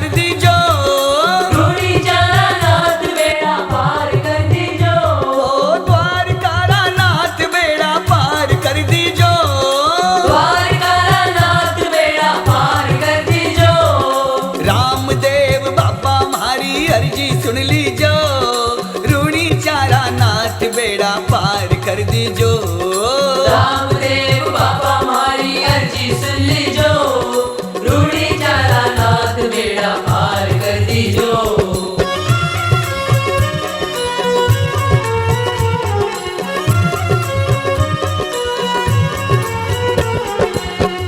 कर दीजो, रूड़ी चारा नाथ बेड़ा पार कर दीजो, ओ द्वारकारा नाथ बेड़ा पार कर दीजो, द्वारकारा नाथ बेड़ा पार कर दीजो, रामदेव बाबा मारी अर्जी सुन लीजो, रूड़ी चारा नाथ बेड़ा पार कर दीजो, रामदेव बाबा मारी अर्जी सुन लीजो, रूड़ी चारा नाथ बेड़ा पार कर दीजो।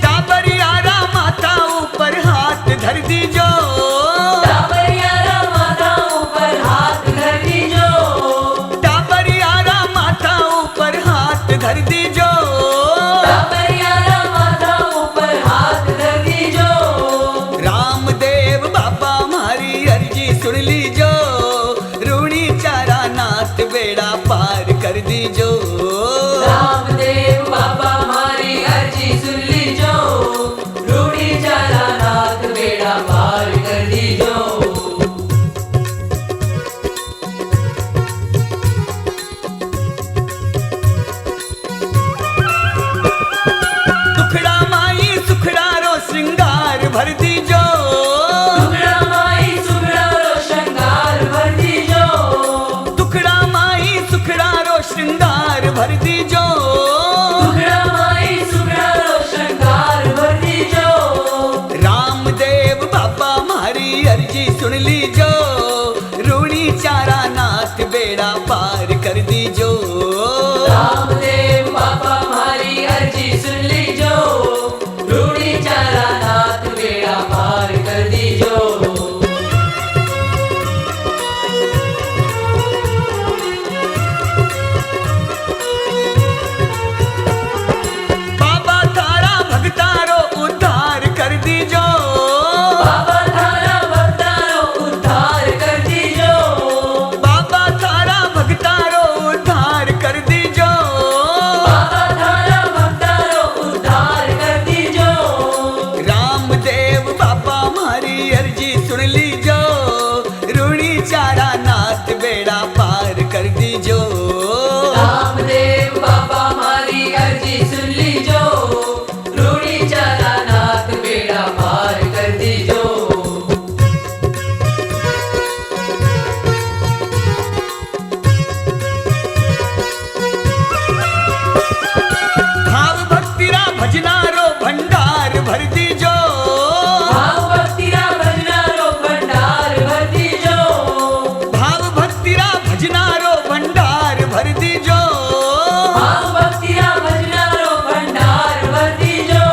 टाबरियारा माता ऊपर हाथ धर दीजो, टाबरियारा माता ऊपर हाथ धर दीजो, टाबरियारा माता ऊपर हाथ धर दीजो, टाबरियारा माता ऊपर हाथ धर दीजो, रामदेव बाबा मारी अर्जी सुन लीजो, रूड़ी चारा नाथ बेड़ा पार कर दीजो, रामदेव बाबा मारी अर्जी सुन लीजो, रूड़ी चारा नाथ बेड़ा पार कर दीजो। दुखड़ा माई सुखड़ा रो श्रृंगार भर दीजो, सुगड़ा माई सुगड़ा रो श्रृंगार भर दीजो, दुखड़ा माई सुखड़ा रो श्रृंगार भर दीजो, सुगड़ा माई सुगड़ा रो श्रृंगार भर दीजो, रामदेव बाबा मारी अर्जी सुन लीजो, रूड़ी चारा नाथ बेड़ा पार कर दीजो, रामदेव बाबा मारी अर्जी सुन लीजो, रूड़ी चारा नाथ बेड़ा पार कर दीजो। बाबा थारा भगतारो उद्धार कर दीजो, बाबा थारा भक्तारो उद्धार कर दीजो, बाबा थारा भगतारो उद्धार कर दीजो, बाबा थारा भक्तारो उद्धार कर दीजो, रामदेव बाबा मारी अर्जी सुन लीजो, रूड़ी चारा नाथ बेड़ा पार कर दीजो, रामदेव बाबा मारी अर्जी सुन लीजो, रूड़ी चारा नाथ बेड़ा पार कर दीजो। भाव भक्तिरा भजनारो भंडार भर दीजो, भाव भक्तिरा भजनारो भंडार भर दीजो, भाव भक्तिरा भजनारो भंडार भर दीजो, भाव भक्तिरा भजनारो भंडार भर दीजो,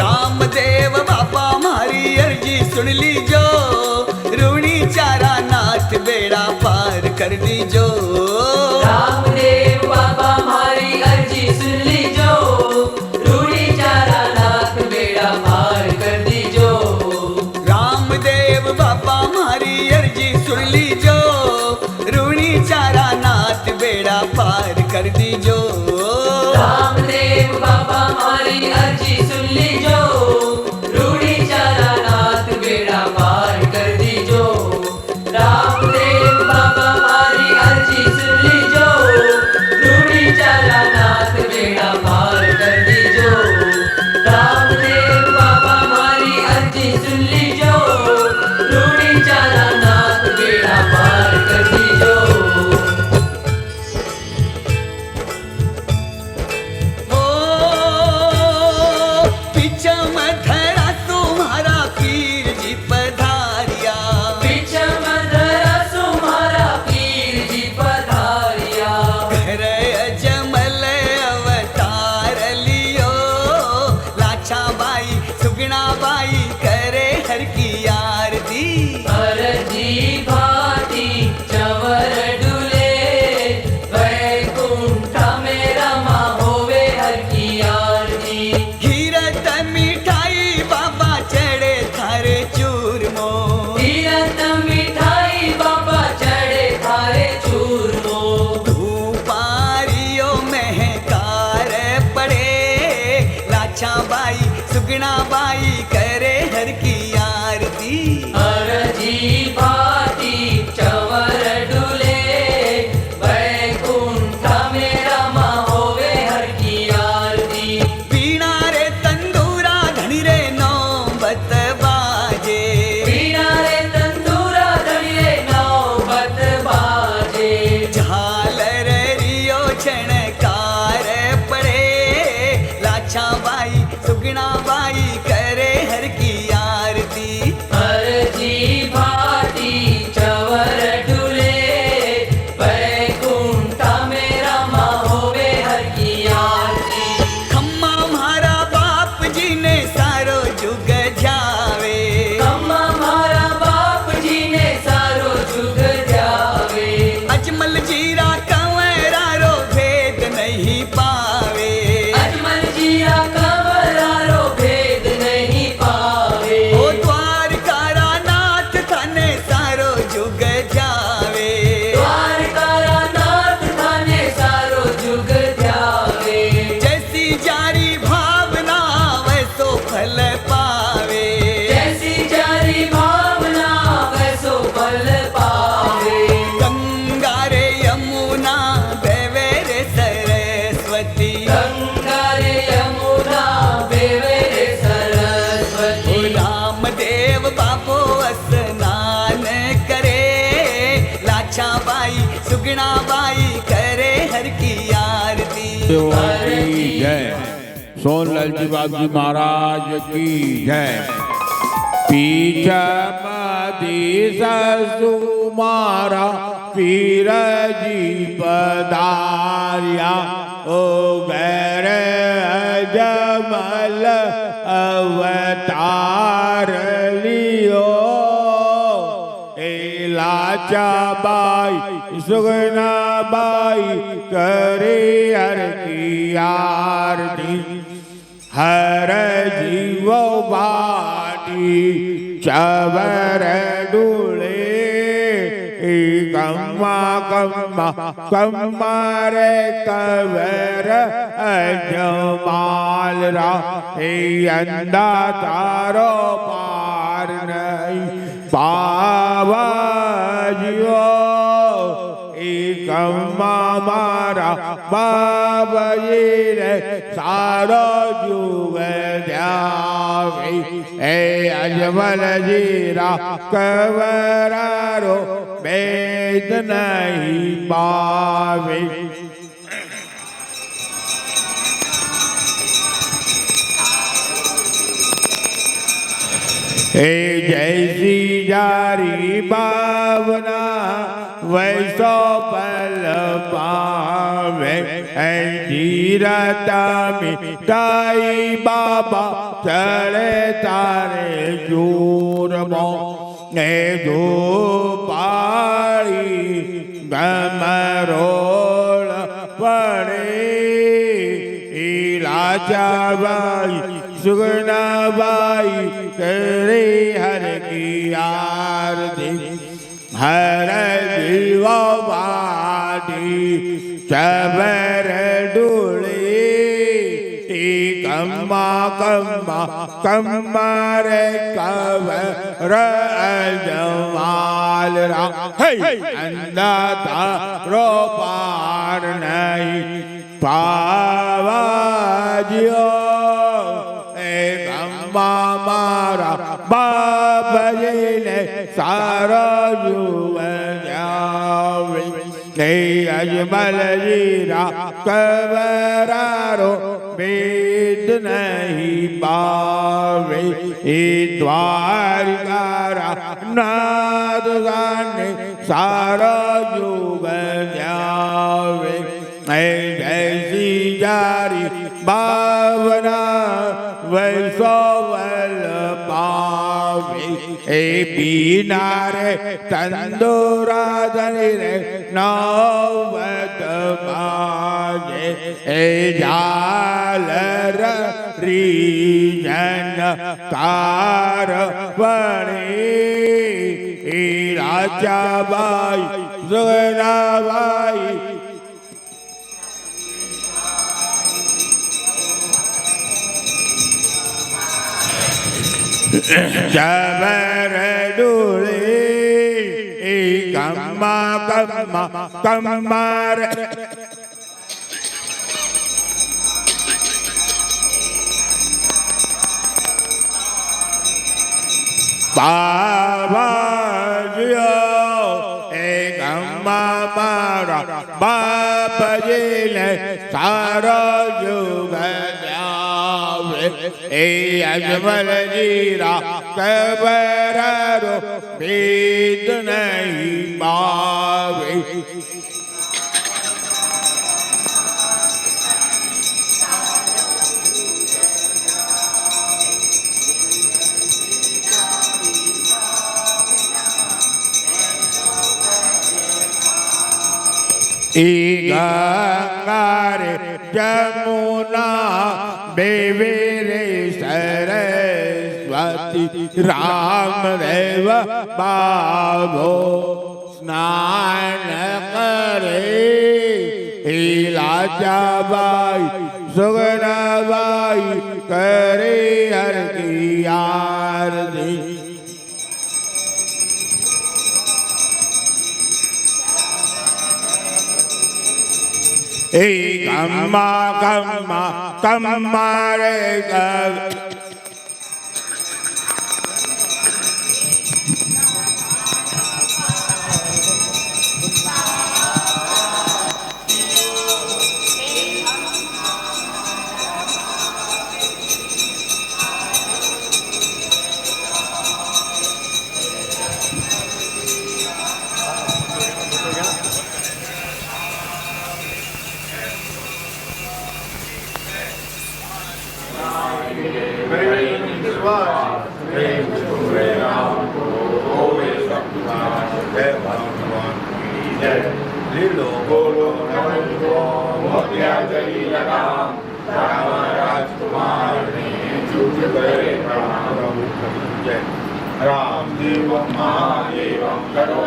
रामदेव बाबा मारी अर्जी सुन लीजो, रूड़ी चारा नाथ बेड़ा पार कर दीजो, रामदेव बाबा मारी अर्जी सुन लीजो, रूड़ी चारा नाथ बेड़ा पार कर दीजो, रामदेव बाबा मारी अर्जी सुन लीजो, रूड़ी चारा नाथ बेड़ा पार कर दीजो, रामदेव बाबा मारी अर्जी सुन लीजो, रूड़ी चारा नाथ बेड़ा पार कर दीजो, रामदेव बाबा मारी अर्जी सुन लीजो, रूड़ी चारा नाथ बेड़ा पार कर दीजो, रामदेव बाबा मारी अर्जी सुन लीजो, रूड़ी चारा नाथ बेड़ा पार कर दीजो। ओ पिछम धरा तुम्हारा पीर जी पधारिया, पिछम धरा तुम्हारा पीर जी पधारिया, घर अजमल अवतार लियो, लाछा बाई सुगना बाई करे हर की आरती, अरजी भाती चवर डुले, वैकुंठ में रमा होवे हर की आरती, घीरत मिठाई बाबा चढ़े थारे चूरमो, तीरथ मिठाई बाबा चढ़े थारे चूरमो, धूपारियो महकार पड़े, लाछा बाई सुगना बाई करे हर की आरती, सुगना बाई करे हर की आरती। की जय। सोनलाल जी बाबू जी महाराज की जय। पीछ मदी सुमारा पीर जी पधारिया ओ गैर जमल अवतार लियो लाचा बाई सुगना बाई करे हर की आरती। हर जीवो बाटी चवर डूले कम्मा कम्मा कम्मा रे कवर अजमाल रा अंधा तारो पार नहीं पावा जियो कम्मा मारा बाबा जी रे सारो जुग जावे ए अजमल जीरा कवरारो वेद नहीं पावे। जैसी जारी भावना वैसो पल पावे जीरता मिटाई बाबा चढ़े तारे जूरमो दो पाड़ी गमरोल पड़े लाचा बाई सुगना बाई करे हर की आरती। हर जीवो बाटी चबर डूले कम्मा कम्मा कम्मा रे कवर अजमाल रा अंधा तारो पार नहीं पावा जियो मारा बाप जी ने सारा जुग जावे अजमल जीरा कवरारो वेद नहीं पावे द्वारकारा नाद गाने सारा जुग जावे जैसी जारी भावना वैसो वल पावे बीना रे तंदूरा धनी रे नौबत बाजे झालर रीजन कार पड़े राजा बाई सुगना बाई चबर डूले कम्मा कम्मा कम्मा रे बाबा जियो कम्मा मारा बाप जी ने सारा जुग अजमल जीरा कवरारो वेद नहीं पावे गंगारे जमुना बेवेरे सरस्वती राम देव बाबो स्नान करे लाचा बाई सुगना बाई करे हर की आरती। कम्मा कम्मा कम्मा रे चली राम राम राजकुमार ने झूठ गए प्रणाम जय रामदेव महादेवं करो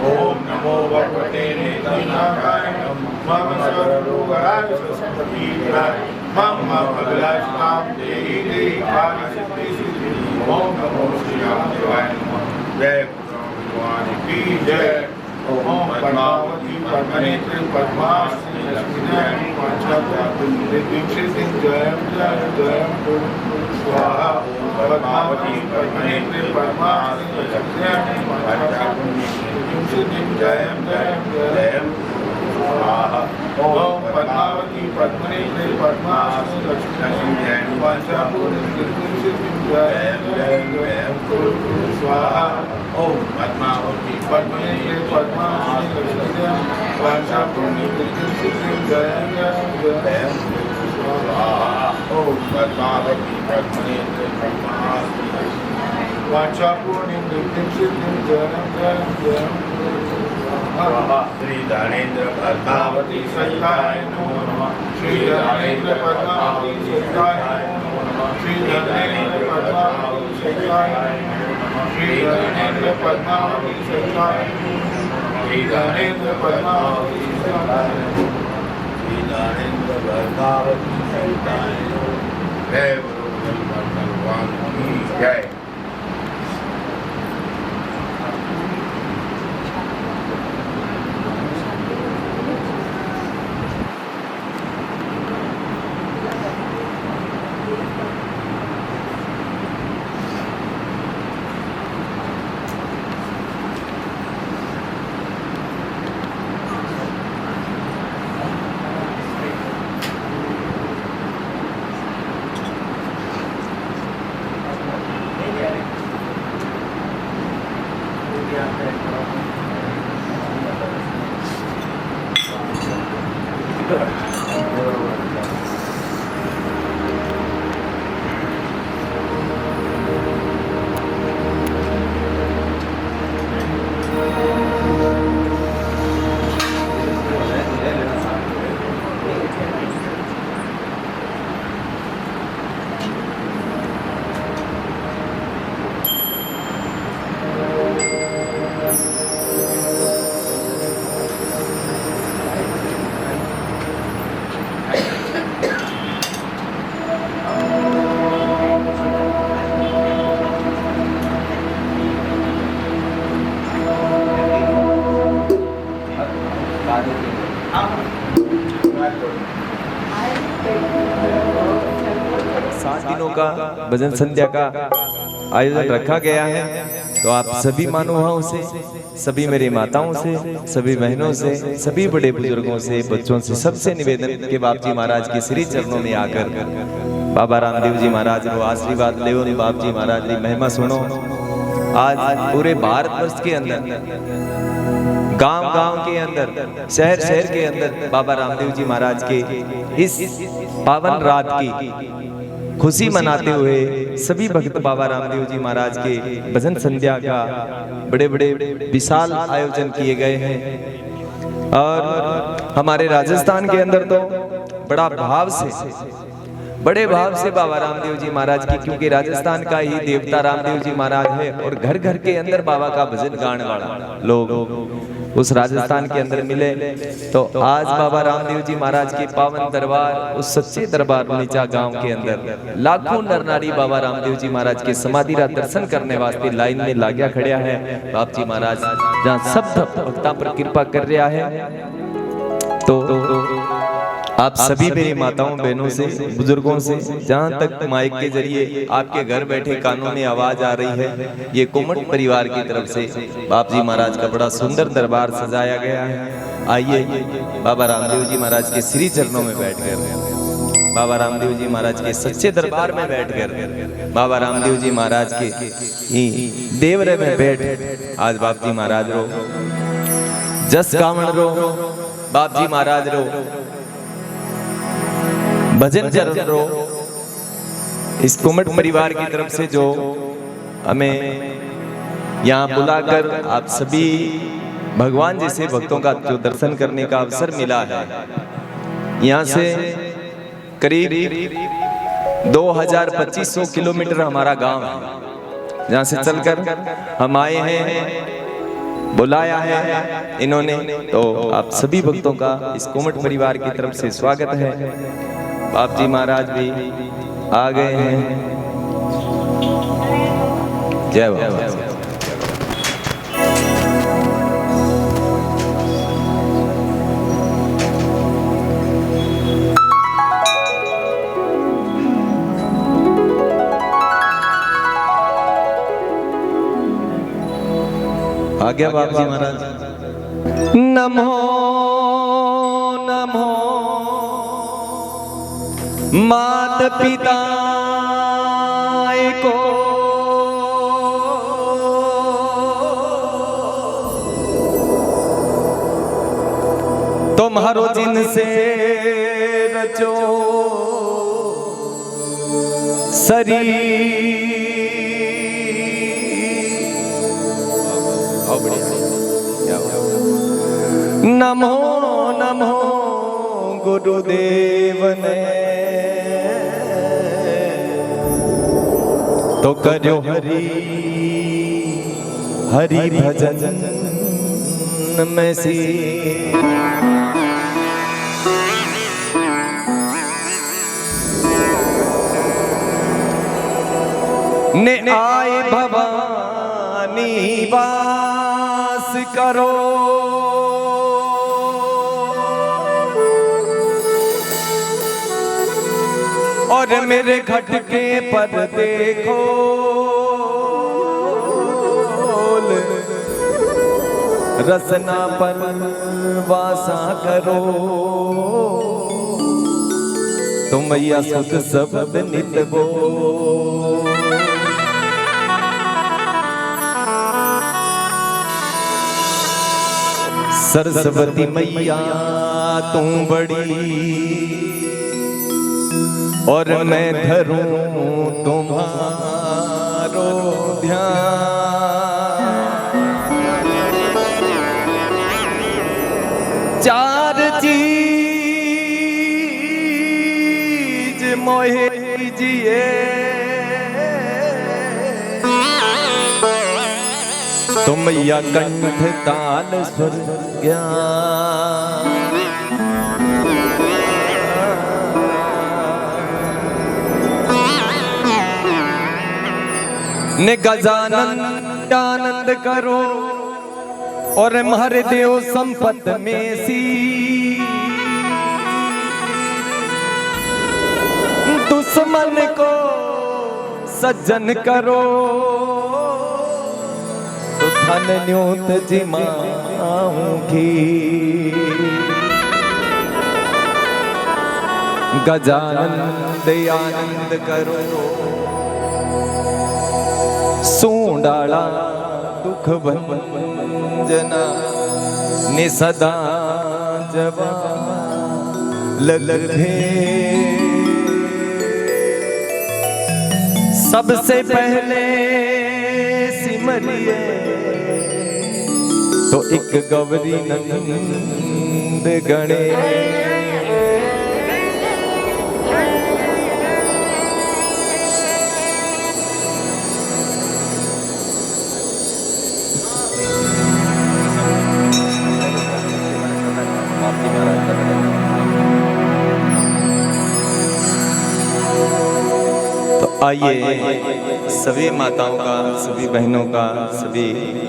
ओम नमो भगवते नेत्राय मम सर्वरोगाय स्वस्तिराय मम अभिलाषां देहि देहि कार्यसिद्धि ओम नमो श्री रामदेवाय नमः जय भगवान की जय ओम पद्मावती पद्मनेत्र पद्मासने लक्ष्मीनारायणी जय स्वाहा पद्मावती पद्मनेत्र पद्मासने लक्ष्मीनारायणी जय जय स्वाहा ओम पद्मावती पद्मनेत्र पद्मासने लक्ष्मीनारायणी जय जय स्वाहा ओम पद्मावती पद्मनेत्र पद्मासने लक्ष्मीनारायणी जय जय स्वाहा ओम पद्मावती पद्मनेत्र पद्मासने वाचापूर्णिं नित्यं सिद्धिं जय जय श्री धनेन्द्र पद्मावती सहिताय नमो नमः श्री धनेन्द्र पद्मावती सहिताय नमो नमः श्री धनेन्द्र पद्मावती सहिताय श्री धनेन्द्र पद्मावती सहिताय श्री धनेन्द्र पद्मावती सहिताय श्री धनेन्द्र पद्मावती सहिताय जय गुरु भगवान की जय। का भजन संध्या का आयोजन रखा गया है। तो आप सभी महानुभावों से, सभी मेरी माताओं से, सभी बहनों से, सभी बड़े बुजुर्गों से, बच्चों से सबसे निवेदन के बाप जी महाराज के श्री चरणों में आकर बाबा रामदेव जी महाराज को आशीर्वाद ले और बाप जी महाराज की महिमा सुनो। आज पूरे भारतवर्ष के अंदर, गांव-गांव के अंदर, शहर-शहर के अंदर बाबा रामदेव जी महाराज के इस पावन रात की खुशी मनाते हुए सभी भक्त बाबा रामदेव जी महाराज के भजन संध्या का बड़े बड़े विशाल आयोजन किए गए हैं। और हमारे राजस्थान के अंदर तो बड़े भाव से बाबा रामदेव जी महाराज की, क्योंकि राजस्थान का ही देवता रामदेव जी महाराज है और घर घर के अंदर बाबा का भजन गाने वाला लोग उस राजस्थान के अंदर मिले। तो आज बाबा रामदेव जी महाराज के पावन दरबार, उस सच्चे दरबार नीचा गांव के अंदर लाखों नर नारी बाबा रामदेव जी महाराज के समाधि रा दर्शन करने वास्ते लाइन में लाग्या खड़िया है। बाप जी महाराज जहाँ सब भक्तों पर कृपा कर रहा है। तो आप सभी मेरी माताओं बहनों से, बुजुर्गों से, जहाँ तक माइक के जरिए आपके घर बैठे कानों में आवाज आ रही है, ये कोमट परिवार की तरफ से बाप जी महाराज का बड़ा सुंदर दरबार सजाया गया है। आइए बाबा रामदेव जी महाराज के श्री चरणों में बैठकर, बाबा रामदेव जी महाराज के सच्चे दरबार में बैठकर, बाबा रामदेव जी महाराज के देवरे में बैठ आज बाप जी महाराज रो जस गावण रो, बाप जी महाराज रो भजन चरण रो। इस कोमट परिवार की तरफ से जो हमें यहाँ बुलाकर आप सभी भगवान जैसे भक्तों का जो दर्शन करने का अवसर मिला है, यहाँ से करीब 2500 किलोमीटर हमारा गांव है, जहाँ से चलकर हम आए हैं, बुलाया है इन्होंने। तो आप सभी भक्तों का इस कोमट परिवार की तरफ से स्वागत है। बाप जी महाराज भी आ गए हैं। जय बाबा। आ गया बाप जी महाराज। नमो नमो मात पिता को, तुम्हारो जिनसे रचो शरीर, नमो नमो गुरुदेव ने तो करो हरि हरि भजन में सी। ने आए भवानी वास करो, और मेरे खटके पर देखो रसना पर वासा करो, तुम मैया सुध शब्द नित बो। सरस्वती मैया तू बड़ी और मैं धरूं तुम्हारो ध्यान, चार चीज मोहे कीजिए, तुम मैया कंठ ताल स्वर ज्ञान, ने गजानंद आनंद करो और हमारे देव संपत में सी, दुश्मन को सज्जन करो तो धन न्यूत जिमाऊंगी, गजानंद आनंद करो सूंडाला दुख भंजना ने सदा जवा ललभे, सबसे पहले सिमरिए तो एक गौरी नंद गणे, तो आइए सभी माताओं का, सभी बहनों का, सभी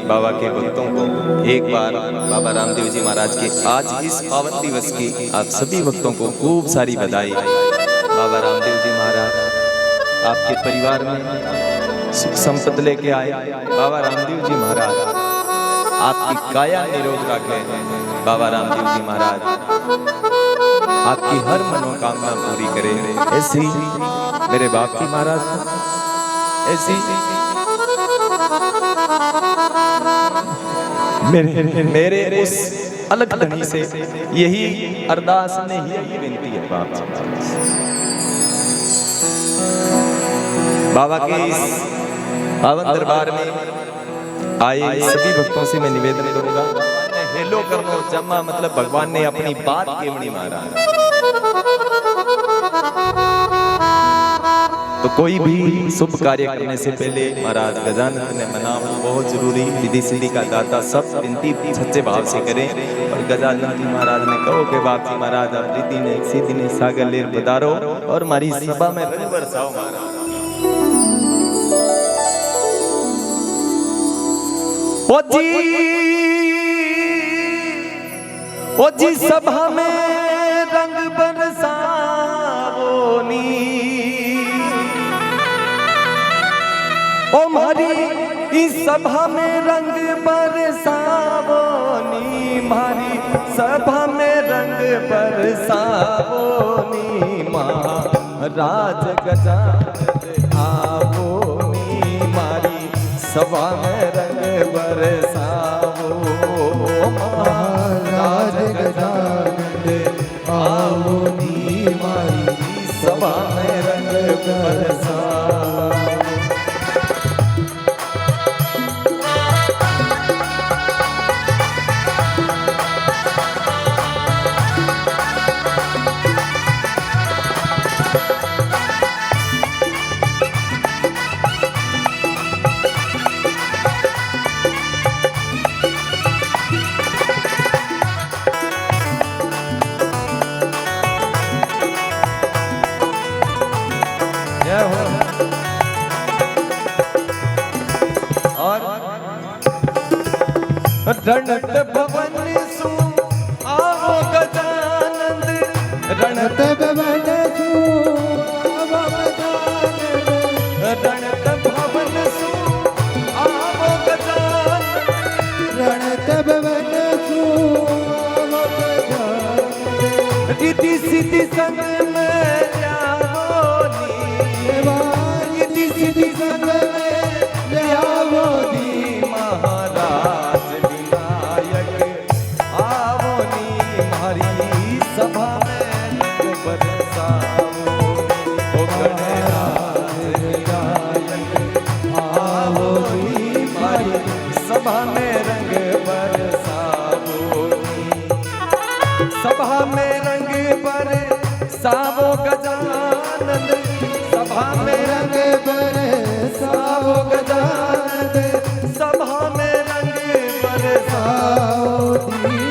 बाबा के भक्तों को एक बार बाबा रामदेव जी महाराज के आज इस पावन दिवस की आप सभी भक्तों को खूब सारी बधाई। बाबा रामदेव जी महाराज आपके परिवार में सुख संपत्ति लेके आए। बाबा रामदेव जी महाराज आपकी काया निरोग रखे। बाबा रामदेव जी महाराज आपकी हर मनोकामना पूरी करे। ऐसी मेरे बाप जी महाराज ऐसी मेरे उस अलग धनी से यही अरदास ने यही विनती है बाप जी। बाबा के इस पावन दरबार में आए सभी भक्तों से मैं निवेदन करूंगा वेलो करनो जमा मतलब भगवान ने अपनी बात केवड़ी मारा। तो कोई भी शुभ कार्य करने से पहले महाराज गजानन ने मनाना बहुत जरूरी, विधि सिद्धि का दाता, सब विनती सच्चे भाव से करें। और गजानन जी महाराज ने कहो कि बाप जी महाराज आप रिद्धि ने सीधी ने सागर लेर पधारो और हमारी सभा में रंग बरसाओ महाराज। ओ जी सभा में रंग बरसाओ नी, ओ मारी इस सभा में रंग बरसाओ नी, मारी सभा में रंग बरसाओ नी, महाराज गजानन आओ नी, मारी सभा में रंग बरसाओ, महाराज गजानन आओ नी, मारी सभा में रंग बरसाओ। रणत भवन सु आवो गजानंद, रणत भवन सु आवो गजानंद, रणत भवन सु आवो गजानंद, रणत भवन सु आवो गजानंद, रिद्धि सिद्धि संग में जाओ नी, रिद्धि सिद्धि संग में जाओ नी, महाराज सभा में रंग बरसाओ, ओ गणराज आओ नी, मारी सभा में रंग बरसाओ, सभा में रंग बरसाओ गजानन, सभा में रंग बरसाओ गजानन, सभा में रंग बरसाओ नी,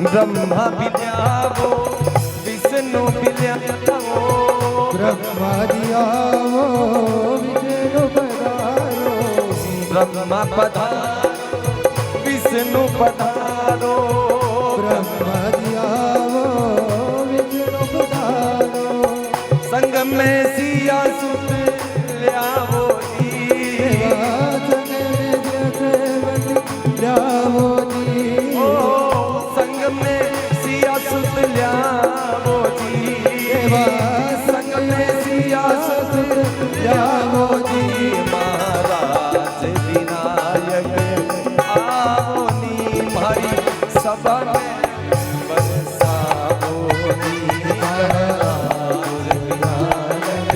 ब्रह्मा विद्यावो विष्णु विद्यावो, ब्रह्मा दियावो विष्णु पधारो, ब्रह्मा पधारो विष्णु पधारो, ब्रह्मा दियावो विष्णु पधारो, संग में सिया सुत ल्यावो जी, संग में जैसे ल्यावो जी, में सिया सुत ल्यावो जी, संग में सिया सुत ल्यावो जी, महाराज विनायक आओ नी, मारी सभा में बरसाओ नी, महाराज विनायक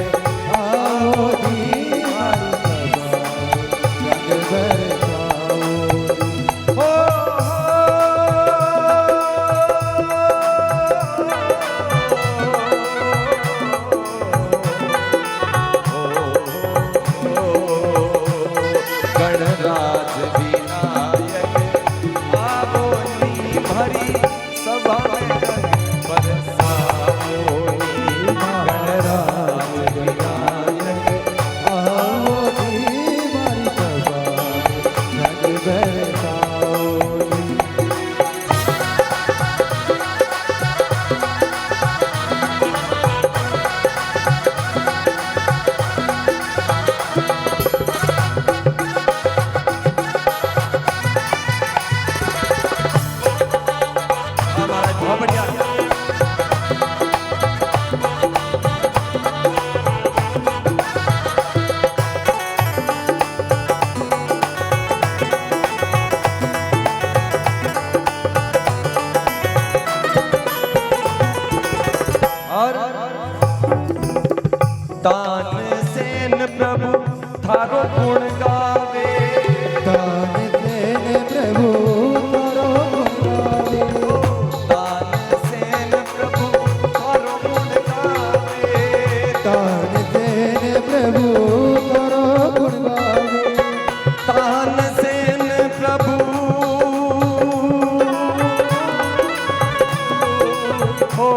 हो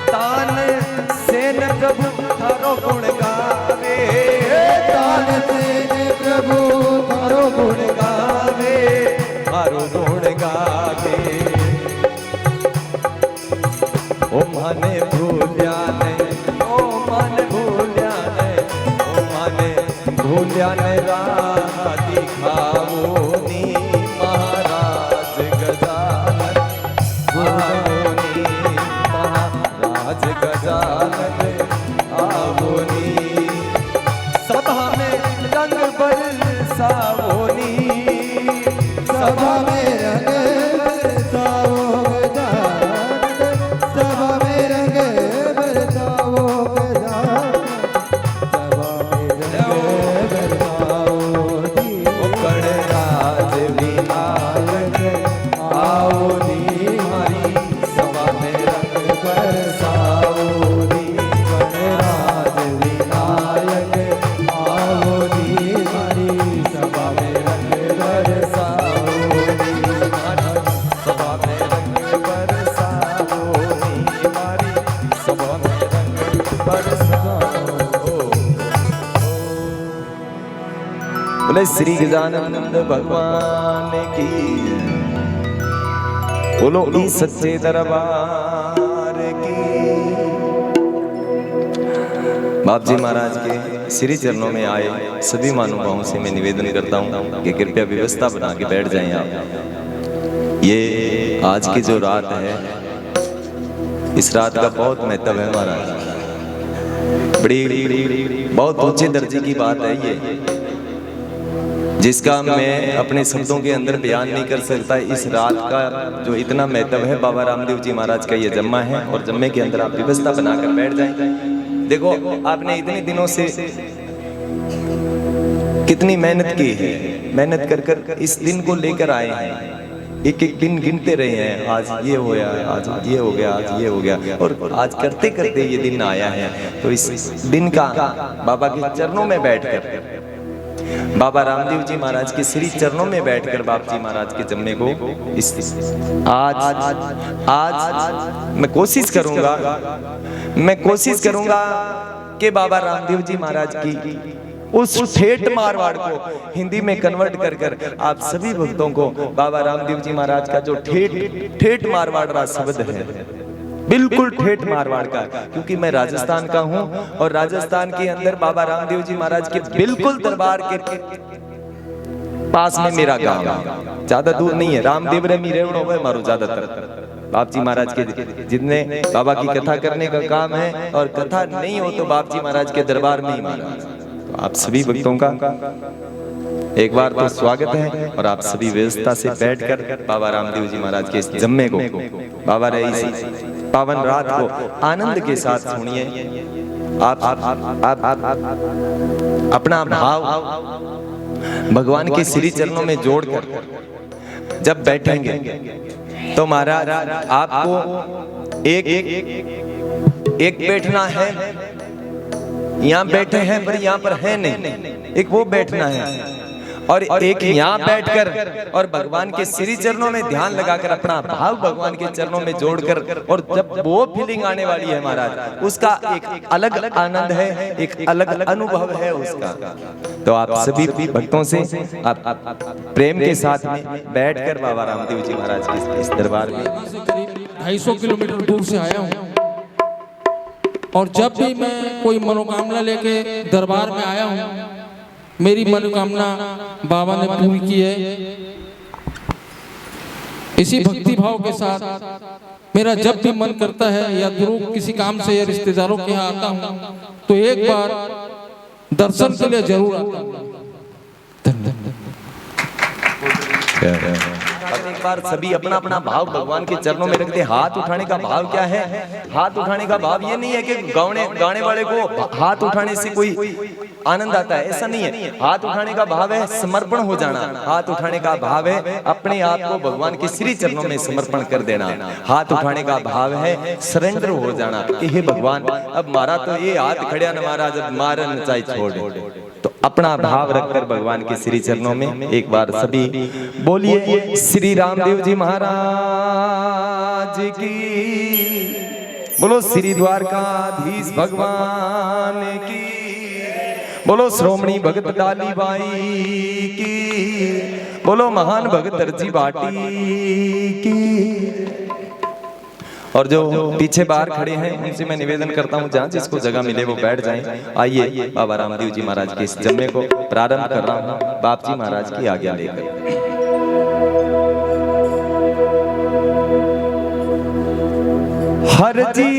तान सेन प्रभु थारो गुण गावे, तान सेन प्रभु थारो गुण गावे, थारो गुण गावे। ओ माने भूल्या ने, ओ माने भूल्या ने, ओ माने भूल्या ने राह दिखाओनी, महाराज गजानन आवोनी, महाराज गजानन आवोनी, सभा में रंग बरसाओनी, सभा में रंग बरसाओ गजानन, सभा में रंग बरसाओ गजानन, सभा में रंग बरसाओनी, गणराज विनायक आओनी, हमारी सभा में रंग बरसाओनी, गणराज विनायक आओनी, हमारी सभा में रंग बरसाओनी, सभा में रंग बरसाओनी, हमारी सभा में रंग बरसाओ। बोले श्री गजानंद भगवान की, बोलो ई सच्चे दरबार की। बाप जी महाराज के श्री चरणों में आए सभी महानुभावों से मैं निवेदन करता हूँ कि कृपया व्यवस्था बना के बैठ जाएं आप। ये आज की जो रात है, इस रात का बहुत महत्व है महाराज, बड़ी बहुत ऊंचे दर्जे की बात है ये, जिसका मैं अपने शब्दों के अंदर बयान नहीं कर सकता। इस रात का जो इतना महत्व है, बाबा रामदेव जी महाराज का ये जम्मा है, और जम्मे के अंदर आप व्यवस्था बनाकर बैठ जाएं। देखो आपने इतने दिनों से कितनी मेहनत की है, मेहनत कर कर इस दिन को लेकर आए हैं, एक एक दिन गिनते रहे हैं, आज ये हो गया, आज ये हो गया, आज ये हो गया, और आज करते करते ये दिन आया है। तो इस दिन का बाबा के चरणों में बैठकर, बाबा रामदेव जी महाराज के श्री चरणों में बैठकर बाप जी महाराज के जम्मे को आज मैं कोशिश करूंगा कि बाबा रामदेव जी महाराज की उस ठेठ मारवाड़ को हिंदी में कन्वर्ट कर कर आप सभी भक्तों को बाबा रामदेव जी महाराज का जो ठेठ मारवाड़ शब्द है, बिल्कुल ठेठ मारवाड़ का, क्योंकि मैं राजस्थान का हूं और राजस्थान के अंदर बाबा रामदेव जी महाराज के बिल्कुल दरबार के पास में मेरा गांव है, ज्यादा दूर नहीं है। रामदेव रे मी रेवड़ो है मारो ज्यादातर बाप जी महाराज के जितने बाबा की कथा करने का काम है, और कथा नहीं हो तो बाप जी महाराज के दरबार में ही महाराज। तो आप सभी भक्तों का एक बार तो स्वागत है, और आप सभी व्यवस्था से बैठकर बाबा रामदेव जी महाराज के इस जम्मे को, बाबा रईस पावन रात को आनंद के साथ सुनिए। आप अपना भाव भगवान के श्री चरणों में जोड़कर जब बैठेंगे तो महाराज आपको एक बैठना है, यहाँ बैठे हैं पर यहाँ पर है नहीं, एक वो बैठना है, और एक यहाँ बैठकर और भगवान के श्री चरणों में ध्यान लगाकर अपना भाव भगवान के चरणों में जोड़कर, और जब वो फीलिंग आने वाली है महाराज, उसका एक अलग आनंद है, एक अलग अनुभव है उसका। तो आप सभी भक्तों से आप प्रेम के साथ में बैठकर बाबा रामदेव जी महाराज के इस दरबार में 250 किलोमीटर दूर से आया हूँ, और जब भी मैं कोई मनोकामना लेके दरबार में आया हूँ, मेरी मनोकामना बाबा ने पूरी की है। इसी भक्ति भाव के साथ मेरा जब भी मन करता है या दूर किसी काम से या रिश्तेदारों के यहाँ आता हूँ, तो एक बार दर्शन के लिए जरूर आता हूँ। एक बार सभी अपना अपना भाव भगवान के चरणों में रखते। हाथ उठाने का भाव क्या है? हाथ उठाने का भाव ये नहीं है कि गाने वाले को हाथ उठाने से कोई आनंद आता है, ऐसा नहीं है। हाथ उठाने का भाव है समर्पण हो जाना। हाथ उठाने का भाव है अपने आप को भगवान के श्री चरणों में समर्पण कर देना। हाथ उठाने का भाव है सरेंडर हो जाना कि हे भगवान अब मारा तो ये हाथ खड़िया न महाराज, अब मारा न चाहे छोड़। तो अपना भाव रखकर भगवान के श्री चरणों में एक बार सभी बोलिए श्री रामदेव जी महाराज की, बोलो श्री द्वारकाधीश भगवान की, बोलो श्रोमणी भगत डाली बाई की, बोलो महान भगत अर्जी बाटी की। और जो पीछे बाहर खड़े हैं उनसे मैं निवेदन करता हूं जहां जिसको जगह मिले वो बैठ जाएं। आइए बाबा रामदेव जी महाराज के इस जम्मे को प्रारंभ कर रहा हूं बाप जी महाराज की आज्ञा लेकर। हर जी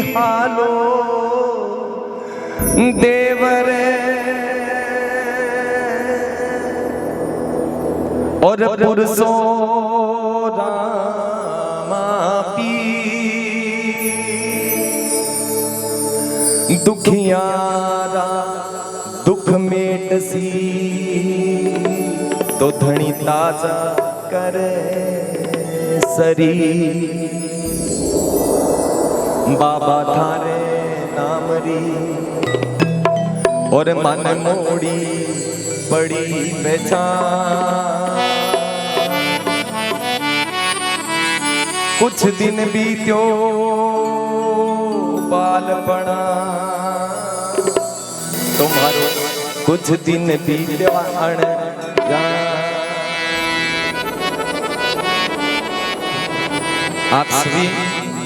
हालो देवरे और पुरुषों दुखियारा दुख मेटसी तो धनी ताजा करे सरी, बाबा थारे नामरी और मन मोड़ी बड़ी पहचान। कुछ दिन बीत्यो बालपना तुम्हारो, कुछ दिन बीत्यो अनजान। आप सभी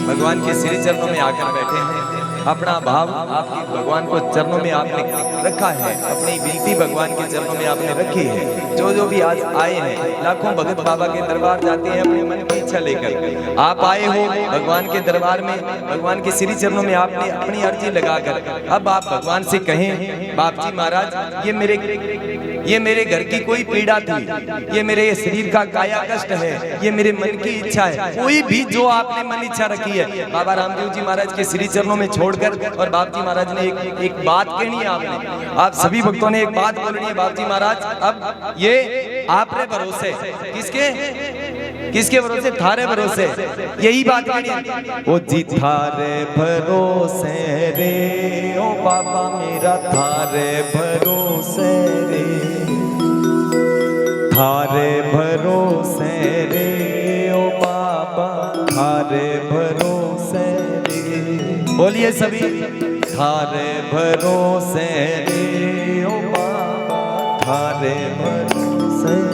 भगवान के श्री चरणों में आकर बैठे हैं, अपना भाव आपके भगवान को चरणों में आपने रखा है, अपनी विनती भगवान के चरणों में आपने रखी है। जो भी आज आए हैं, लाखों भगत बाबा के दरबार जाते हैं अपने मन की इच्छा लेकर, आप आए हो भगवान के दरबार में, भगवान के श्री चरणों में आपने अपनी अर्जी लगाकर अब आप भगवान से कहें बाप जी महाराज ये मेरे घर की कोई पीड़ा थी, ये मेरे शरीर का काया कष्ट है, ये मेरे मन की इच्छा है, कोई भी जो आपने मन इच्छा रखी है बाबा रामदेव जी महाराज के श्री चरणों में छोड़कर। और बाप जी महाराज ने एक बात कहनी है, आपने आप सभी भक्तों ने एक बात बोलनी है बाप जी महाराज। अब ये आपरे भरोसे, किसके भरोसे? थारे भरोसे, यही बात कहनी है। ओ जी थारे भरोसे रे ओ बाबा मेरा, थारे भरोसे रे, थारे भरोसे रे ओ बाबा, थारे भरोसे रे। बोलिए सभी, थारे भरोसे रे ओ बाबा, थारे भरोसे रे।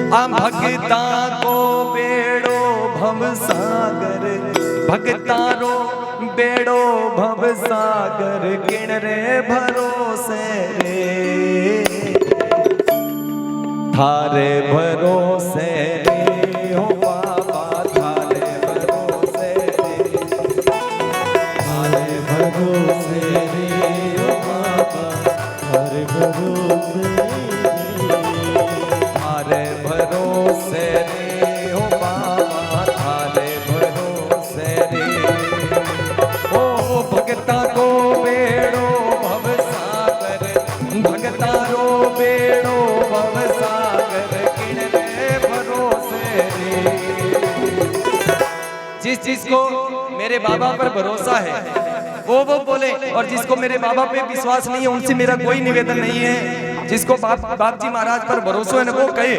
आ भक्ता को बेड़ो भव सागर, भक्तारो बेड़ो भव सागर, किण रे भरोसे रे, थारे भरोसे रे हो बाबा, थारे भरोसे रे, थारे भरोसे रे हो बाबा, थारे भरोसे रे, थारे भरोसे रे हो बाबा, थारे भरोसे रे। ओ भगता को बेड़ो भव सागर, भगता रो बेड़ो भव सागर, किण रे भरोसे रे। जिसको मेरे बाबा पर भरोसा है वो बोले, और जिसको मेरे बाबा पे विश्वास नहीं है उनसे मेरा कोई निवेदन नहीं है। जिसको बाप जी महाराज पर भरोसा है ना वो कहे,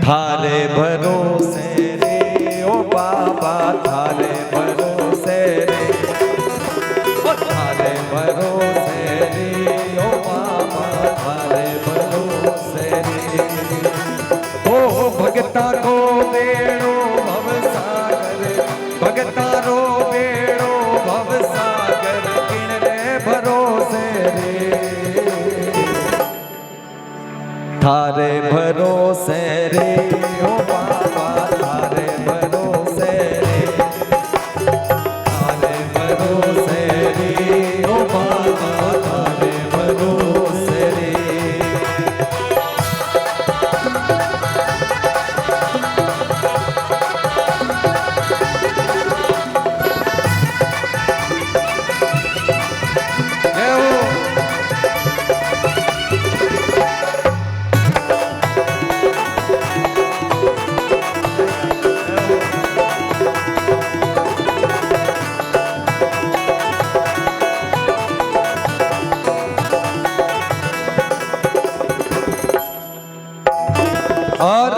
थारे भरोसे रे ओ बाबा, थारे भरोसे रे, ओ थारे भरोसे रे ओ बाबा, थारे भरोसे रे। ओ भगता को बेड़ो भव सागर, भगता रो बेड़ो भव सागर, किण रे भरोसे रे, थारे भरोसे रे ओ बाबा, थारे भरोसे रे, थारे भरोसे रे ओ बाबा, थारे भरोसे रे। और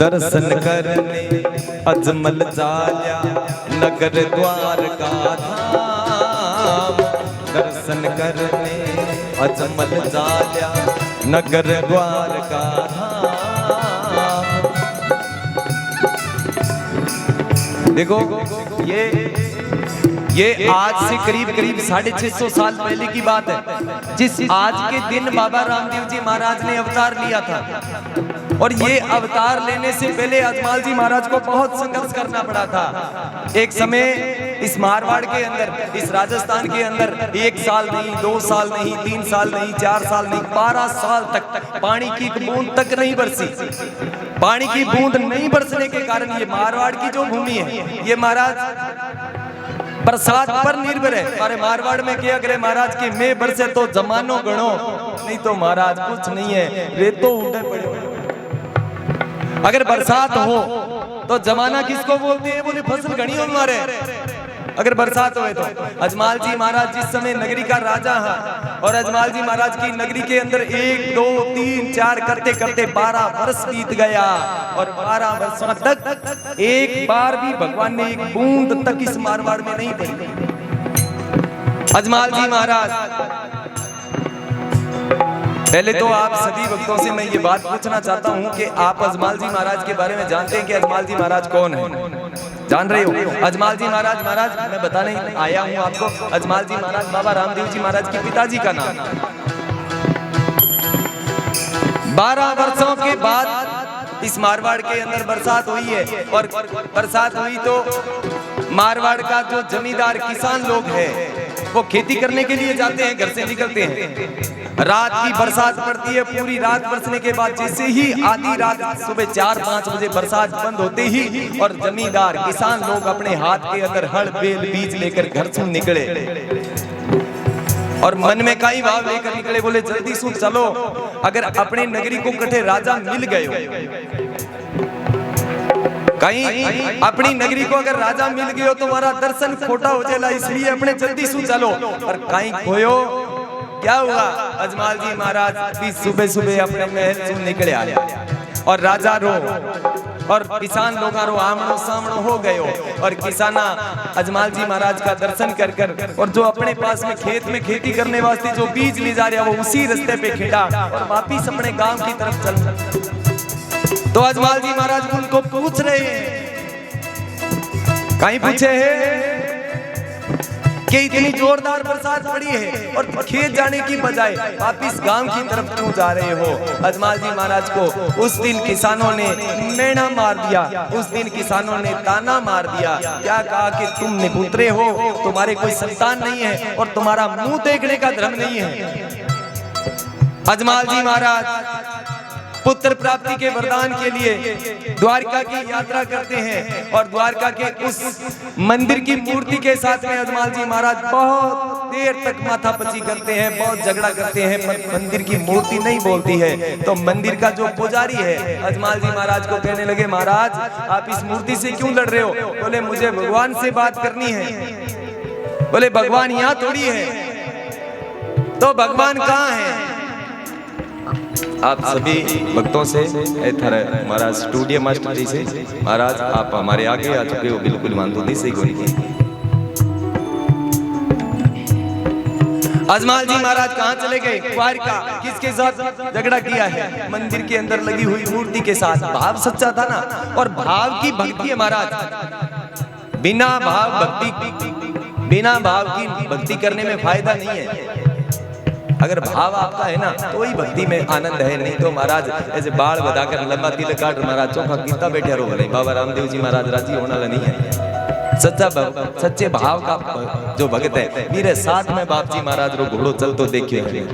दर्शन करने अजमल चाल्या नगर द्वार का धाम। दर्शन करने अजमल चाल्या नगर द्वार का धाम। देखो ये आज से करीब 650 साल पहले की बात है, जिस आज के दिन बाबा रामदेव जी महाराज ने अवतार लिया था। और ये अवतार लेने से पहले अजमल जी महाराज को बहुत संघर्ष करना पड़ा था। एक समय इस मारवाड़ के अंदर, इस राजस्थान के अंदर 1 साल नहीं, 2 साल नहीं, 3 साल नहीं, 4 साल नहीं, 12 साल तक पानी की बूंद तक नहीं बरसी। पानी की बूंद नहीं बरसने के कारण ये मारवाड़ की जो भूमि है, ये महाराज बरसात पर निर्भर है। हमारे मारवाड़ में क्या करे महाराज की मैं बरसे तो जमानो गणो, नहीं तो महाराज कुछ नहीं है, रेतो उठे पड़े। अगर बरसात हो तो जमाना किसको बोलते हैं? बोले फसल घनी हो हमारे। अगर बरसात हुए तो अजमल जी महाराज जिस समय नगरी का राजा है, और अजमल जी महाराज की नगरी के अंदर 1, 2, 3, 4 करते करते 12 वर्ष बीत गया। और 12 वर्षों तक एक बार भी भगवान ने एक बूंद तक इस मारवाड़ में नहीं पड़ी। अजमल जी महाराज, पहले तो आप सभी भक्तों से मैं ये बात पूछना चाहता हूँ कि आप अजमल जी महाराज के बारे में जानते हैं कि अजमल जी महाराज कौन है? जान रहे हो? अजमल जी महाराज मैं बताने आया हूँ आपको। अजमल जी महाराज बाबा रामदेव जी महाराज के पिताजी का नाम। 12 वर्षों के बाद इस मारवाड़ के अंदर बरसात हुई है। और बरसात हुई तो मारवाड़ का जो जमींदार किसान लोग हैं वो खेती करने के लिए जाते हैं, घर से निकलते हैं। रात की बरसात पड़ती है, पूरी रात बरसने के बाद जैसे ही आधी रात सुबह 4-5 बजे बरसात बंद होते ही और जमींदार किसान लोग अपने हाथ के अंदर हल बेल बीज लेकर घर से निकले और मन में कई भाव लेकर निकले। बोले जल्दी सु चलो, अगर अपने नगरी को कटे राजा मिल गए हो, कहीं अपनी नगरी को अगर राजा मिल गए हो तो हमारा दर्शन खोटा हो जाएगा, इसलिए अपने जल्दी सु चलो। और कहीं खोयो, क्या हुआ? अजमल जी महाराज भी सुबह सुबह अपने महल से निकले आए और राजा रो और किसान लोग रो आमनो सामनो हो गए। और किसाना अजमल जी महाराज का दर्शन कर कर और जो अपने पास में खेत में खेती करने वास्ते जो बीज ले जा रहा वो उसी रास्ते पे खेड़ा और वापिस अपने गांव की तरफ चल। तो अजमल जी महाराज उनको पूछ रहे हैं, कहीं पूछे हैं कि इतनी जोरदार बरसात पड़ी है और खेत जाने की बजाय वापिस गांव की तरफ क्यों जा रहे हो? अजमल जी महाराज को उस दिन किसानों ने मेणा मार दिया, उस दिन किसानों ने ताना मार दिया। क्या कहा कि तुम निपुत्रे हो, तुम्हारे कोई संतान नहीं है और तुम्हारा मुंह देखने का धर्म नहीं है। अजमल जी महाराज पुत्र प्राप्ति के वरदान के लिए द्वारका की यात्रा करते हैं और द्वारका के उस मंदिर की मूर्ति के साथ में अजमल जी महाराज बहुत देर तक माथापच्ची करते हैं, बहुत झगड़ा करते हैं, पर मंदिर की मूर्ति नहीं बोलती है। तो मंदिर का जो पुजारी है अजमल जी महाराज को कहने लगे, महाराज आप इस मूर्ति से क्यों लड़ रहे हो? बोले मुझे भगवान से बात करनी है। बोले भगवान यहाँ थोड़ी है, तो भगवान कहाँ है? आप सभी भक्तों से महाराज स्टूडियो मास्टर जी से, महाराज आप हमारे आगे आ चुके हो, बिल्कुल मानतो नहीं सही कोई। अजमल जी महाराज कहाँ चले गए? द्वारका। किसके साथ झगड़ा किया है? मंदिर के अंदर लगी हुई मूर्ति के साथ। भाव सच्चा था ना, और भाव की भक्ति है महाराज। बिना भाव की भक्ति करने में फायदा नहीं है। अगर भाव आपका है ना तो ही भक्ति में आनंद है, नहीं तो महाराज ऐसे बाल बताकर लंबा तिलक काट महाराज चौका कितना बैठे रहो। नहीं, बाबा रामदेव जी महाराज राजी होने वाला नहीं है। सच्चे भाव का जो भगत है मेरे साथ में बाप जी महाराज रो घोड़ो चल तो देखिए।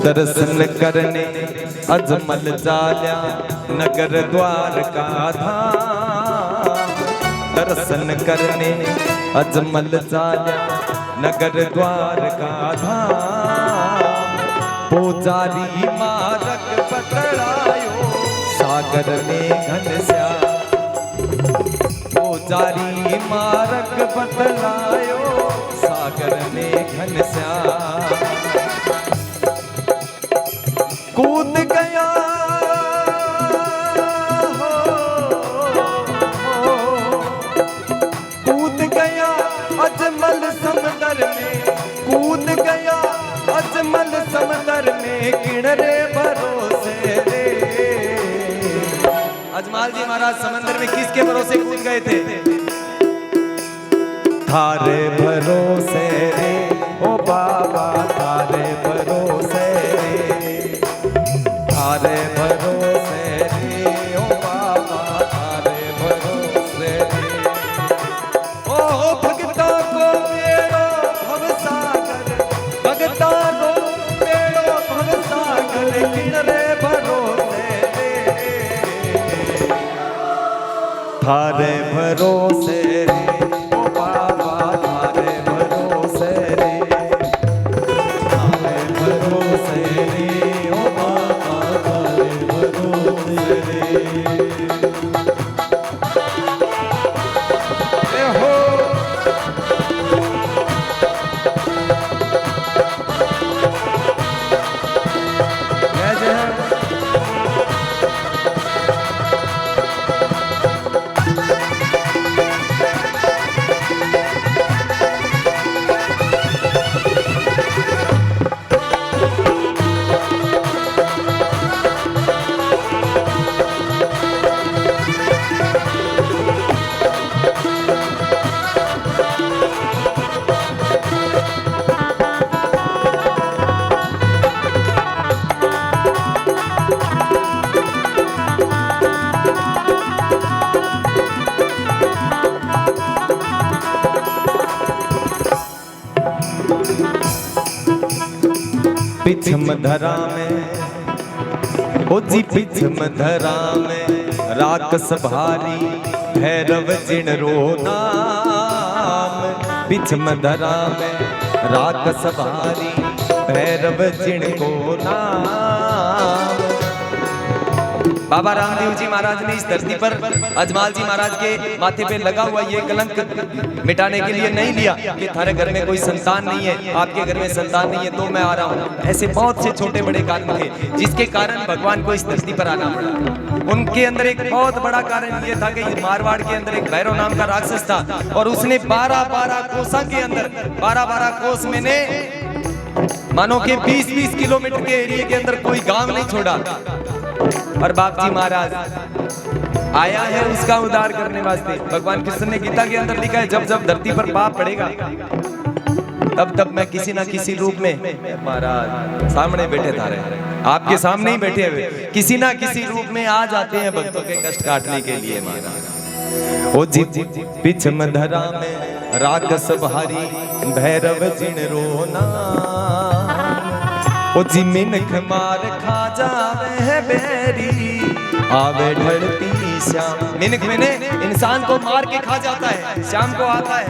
दर्शन करने अजमल चाल्या नगर द्वार का धाम। दर्शन करने अजमल चाल्या नगर द्वार का धाम। पुजारी मार्ग बतलायो सागर में घनश्याम। पुजारी मार्ग बतलायो सागर में घनश्याम। कूद गया कूद गया अजमल समंदर में। कूद गया अजमल समंदर में किनारे भरोसे रे। अजमल जी महाराज समंदर में किसके भरोसे कूद गए थे? थारे भरोसे रे ओ बाबा थारे भरोसे रे। थारे भरोसे रे ओ बाबा थारे भरोसे रे। ओ भगता को मेरो भवसागर। भगता को मेरो भवसागर किनारे भरोसे रे। थारे भरोसे रे ओ बाबा थारे भरोसे रे। थारे भरोसे रे ओ बाबा थारे भरोसे रे। ए हो जय जय पिछम धरा में ओ जी पिछम धरा में राक्षस भारी भैरव जिण रो नाम। पिछम धरा में राक्षस भारी भैरव जिण को नाम। बाबा रामदेव जी महाराज ने इस धरती पर अजमल जी महाराज के माथे पे लगा हुआ ये कलंक मिटाने के लिए नहीं लिया कि थारे घर में कोई संतान नहीं है, आपके घर में संतान नहीं है तो मैं आ रहा हूँ। ऐसे बहुत से छोटे बड़े कारण थे जिसके कारण भगवान को इस धरती पर आना पड़ा। उनके अंदर एक बहुत बड़ा कारण ये था कि मारवाड़ के अंदर एक भैरव नाम का राक्षस था और उसने 12-12 कोसा के अंदर 12-12 कोस में ने मानो के 20-20 किलोमीटर के एरिया के अंदर कोई गांव नहीं छोड़ा। और बाप जी महाराज आया है उसका उद्धार करने वास्ते। भगवान कृष्ण ने गीता के अंदर लिखा है जब जब धरती पर पाप पड़ेगा तब तब मैं किसी ना किसी रूप में महाराज सामने बैठे थारे आपके सामने ही बैठे हुए किसी ना किसी रूप में आ जाते हैं भक्तों के कष्ट काटने के लिए। महाराज ओ जी पिछम धरा में राक्षस भारी भैरव जिण रोना। ओ जी मिनख मार खा जावे है बेरी आवे ढलती श्याम। मिनख मैंने इंसान को मार के खा जाता है, शाम को आता है।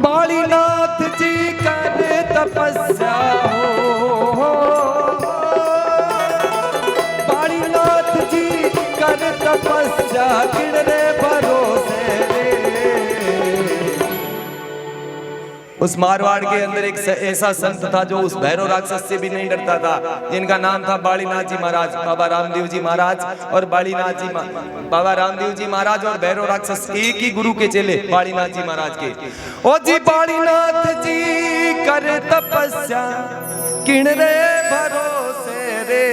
बालीनाथ जी करे तपस्या हो। बालीनाथ जी करे तपस्या किणरे भरोसे रे। उस मारवाड़ के अंदर एक ऐसा संत था जो उस भैरव राक्षस से भी नहीं डरता था, जिनका नाम था बालीनाथ जी महाराज। बाबा रामदेव जी महाराज और बालीनाथ जी बाबा रामदेव जी महाराज और भैरव राक्षस एक ही गुरु के चेले बालीनाथ जी महाराज के। ओ जी बालीनाथ जी कर तपस्या किणरे भरोसे रे।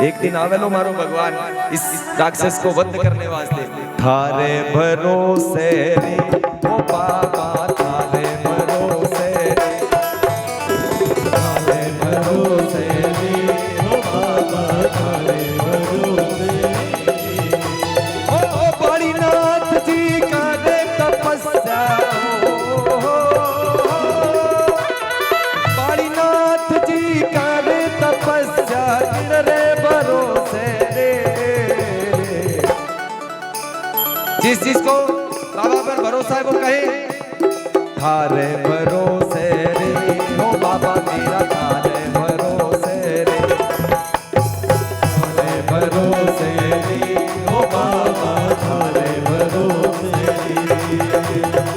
एक दिन आवेलो मारो भगवान इस राक्षस को वध करने वास्ते। थारे भरोसे रे ओ बाबा थारे भरोसे रे। थारे भरोसे रे ओ बाबा थारे भरोसे। ओ बालीनाथ जी करे तपस्या हो। बालीनाथ जी करे तपस्या किणरे भरोसे रे। जिस जिसको बाबा पर भरोसा है वो कहे थारे भरोसे रे हो बाबा मेरा थारे भरोसे रे थारे भरोसे रे हो बाबा थारे भरोसे रे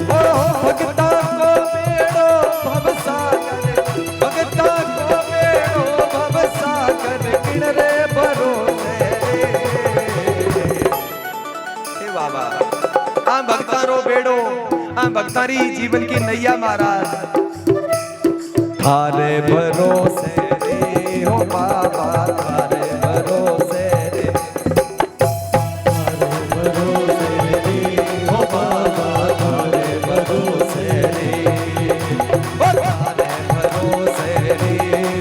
ओ भगता को बेड़ो भवसागर भगता को बेड़ो भवसागर किण रे भरोसे हे बाबा आ भक्तारो बेड़ो आ भक्तारी जीवन की नैया महाराज थारे भरोसे रे हो बाबा थारे भरोसे रे थारे भरोसे रे हो बाबा थारे भरोसे रे ओ थारे भरोसे रे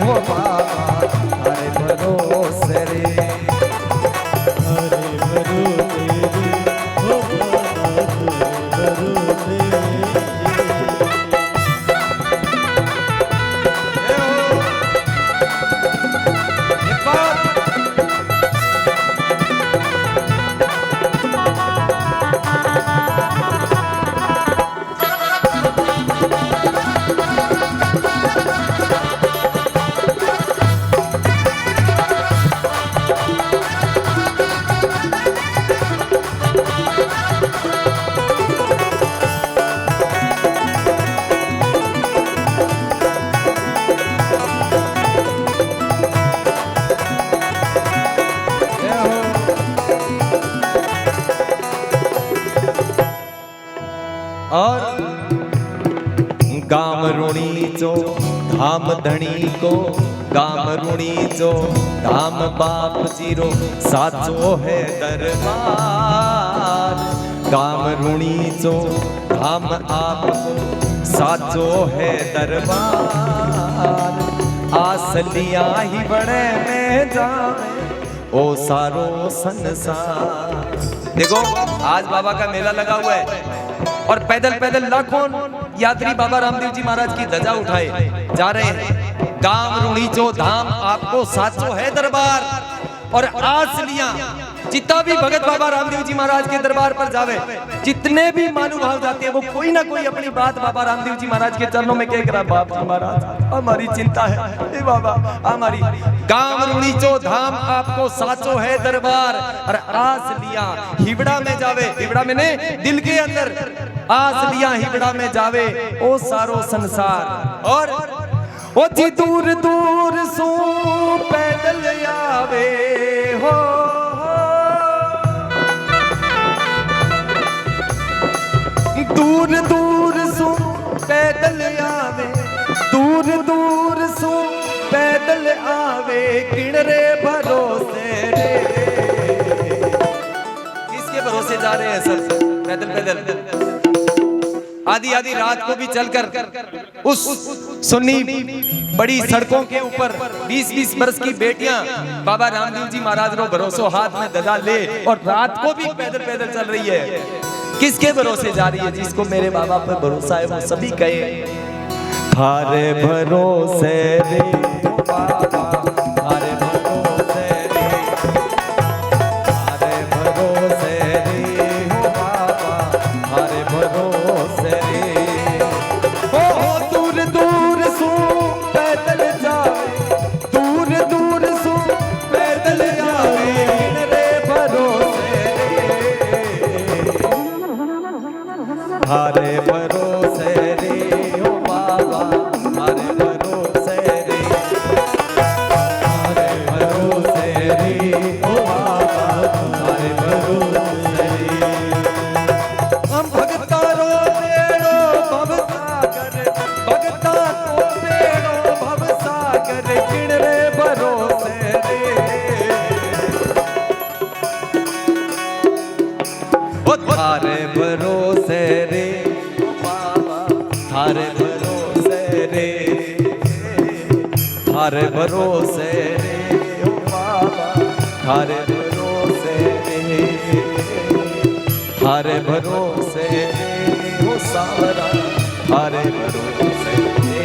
हो बाबा थारे भरोसे रे थारे भरोसे रे हो बाबा और गाम ऋणी चो धाम धणी को गाम ऋणी चो धाम बाप जीरो साचो है दरबार गाम ऋणी चो धाम आपको साचो है दरबार आसलिया ही बड़े में जाए ओ सारो संसार। देखो आज बाबा का मेला लगा हुआ है और पैदल पैदल लाखों यात्री बाबा रामदेव जी महाराज की ध्वजा उठाए जा रहे हैं। गांव रुणीचो धाम आपको साचो है दरबार और आसलियां जितना भी भगत बाबा रामदेव जी महाराज के दरबार पर जावे जितने भी महानुभाव जाते हैं वो कोई ना कोई अपनी बात बाबा रामदेव जी महाराज के चरणों में कह कर बाप जी महाराज हमारी चिंता है ए बाबा हमारी गांव रुणीचो धाम आपको साचो है दरबार और आसलियां हिवड़ा में जावे हिवड़ा में ने दिल के अंदर आसलियां हिवड़ा में जावे ओ सारो संसार और ओ जी दूर दूर सो पैदल आवे हो दूर दूर सो पैदल आवे दूर दूर सो पैदल आवे किण रे भरोसे रे किसके भरोसे जा रहे हैं सब पैदल पैदल आधी आधी रात को भी चलकर उस सुन्नी बड़ी सड़कों के ऊपर 20-20 वर्ष की बेटियां बाबा रामदेव जी महाराज रो भरोसो हाथ में दगा ले और रात को भी पैदल पैदल चल रही है। किसके भरोसे जा रही है? जिसको मेरे बाबा पर भरोसा है वो सभी कहे थारे भरोसे रे बाबा थारे भरोसे रे थारे भरोसे रे हो बाबा थारे भरोसे रे ओ दूर दूर सो पैदल जावे दूर दूर सो पैदल जावे रे भरोसे थारे भरोसे रे हो बाबा थारे भरोसे रे थारे भरोसे रे हो बाबा थारे भरोसे रे हम भगता रो बेड़ो भवसागर भगता को बेड़ो भवसागर किण रे भरोसे रे ओ थारे भरोसे रे बाबा थारे भरोसे रे थारे भरोसे रे ओ बाबा थारे भरोसे रे थारे भरोसे रे हो सावरा थारे भरोसे रे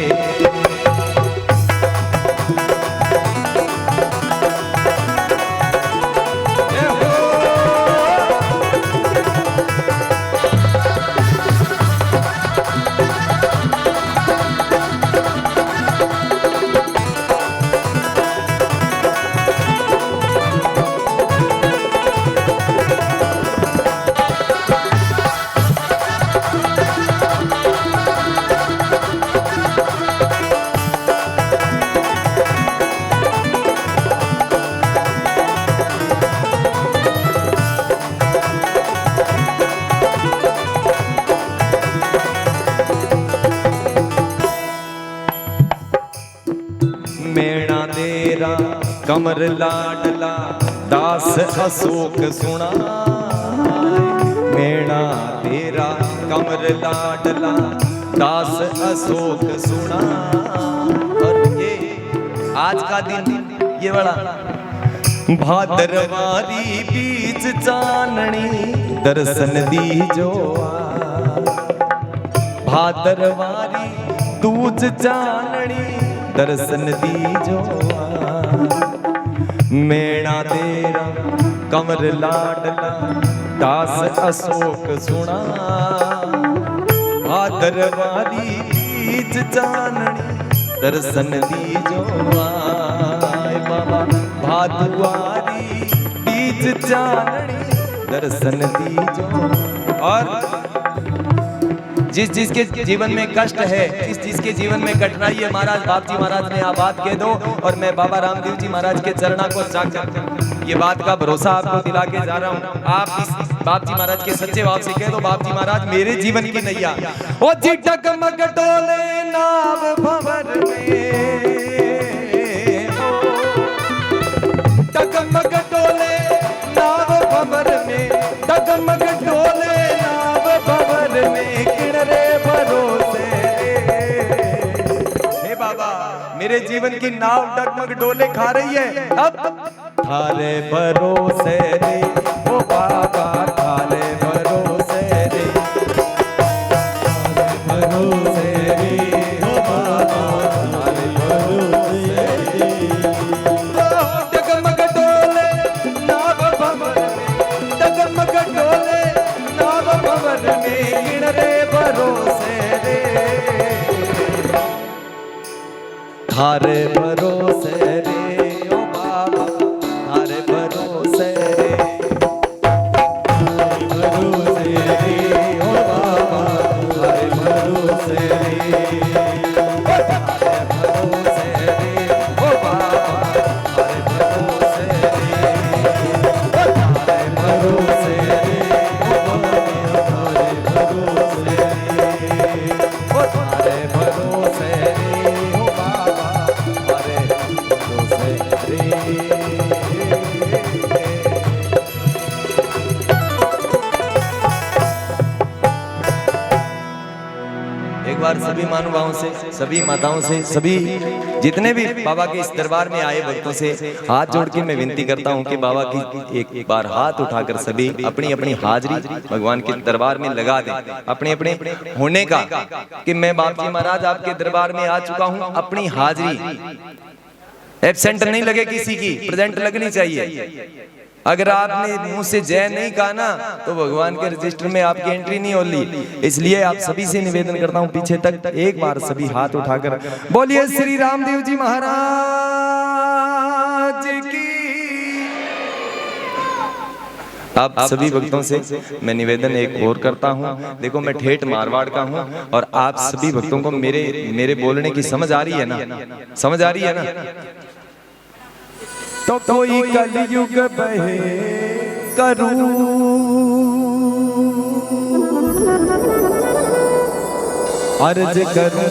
कमर लाडला दास अशोक सुना मेणा तेरा कमर लाडला दास अशोक सुना। और ये आज का दिन ये बड़ा भादरवारी बीच चाननी दर्शन दी जो भादरवारी दूज चाननी दर्शन दी जो मेणा तेरा कमर लाडला दास अशोक सुना भादरवारी बीच चाननी दर्शन दी जो आए बाबा भादुआरी बीच चाननी दर्शन दी जो। और जिस जिसके जीवन में कष्ट है, जिस जिसके जीवन में कठिनाई है, महाराज बाप जी महाराज ने आप बात कह दो और मैं बाबा रामदेव जी महाराज के चरणों को जाग ये बात का भरोसा आपको दिला के जा रहा हूँ। आप इस बाप जी महाराज के सच्चे भाव से कह दो, बाप जी महाराज मेरे जीवन की नैया ओ जी डगमग डोले नाव भंवर में, डगमग डोले नाव भंवर में, डगमग डोले नाव भंवर में किनरे भरोसे। हे बाबा मेरे जीवन की नाव डगमग डोले खा रही है, अब थारे भरोसे रे ओ बाबा थारे भरोसे रे, भरोसे रे ओ बाबा थारे भरोसे रे। डगमग डोले नाव भंवर में, डगमग डोले नाव भंवर में किनरे भरोसे रे, थारे भरोसे रे ओ बाबा थारे भरोसे रे, भरोसे रे ओ बाबा थारे भरोसे रे, थारे भरोसे रे ओ बाबा थारे भरोसे रे, थारे भरोसे रे ओ बाबा थारे भरोसे रे, थारे भरोसे रे ओ बाबा थारे भरोसे रे। एक बार सभी महानुभावों से, सभी माताओं से, सभी जितने भी बाबा के इस दरबार में आए भक्तों से हाथ जोड़ के मैं विनती करता हूं कि बाबा की एक बार हाथ उठाकर सभी अपनी अपनी हाजिरी भगवान के दरबार में लगा दें, अपने अपने होने का कि मैं बाप जी महाराज आपके दरबार में आ चुका हूं, अपनी हाजिरी एब्सेंट नहीं लगे, किसी की प्रेजेंट लगनी चाहिए। अगर आपने मुंह से जय नहीं कहा ना तो भगवान के रजिस्टर में आपकी एंट्री नहीं होली। इसलिए आप सभी से निवेदन करता हूं पीछे तक एक बार सभी हाथ उठाकर बोलिए श्री रामदेव जी महाराज की। अब सभी भक्तों से मैं निवेदन एक और करता हूं, देखो मैं ठेठ मारवाड़ का हूं और आप सभी भक्तों को मेरे बोलने की समझ आ रही है ना, समझ आ रही है ना। तो कोई कलयुग बहे करूं अर्ज करूं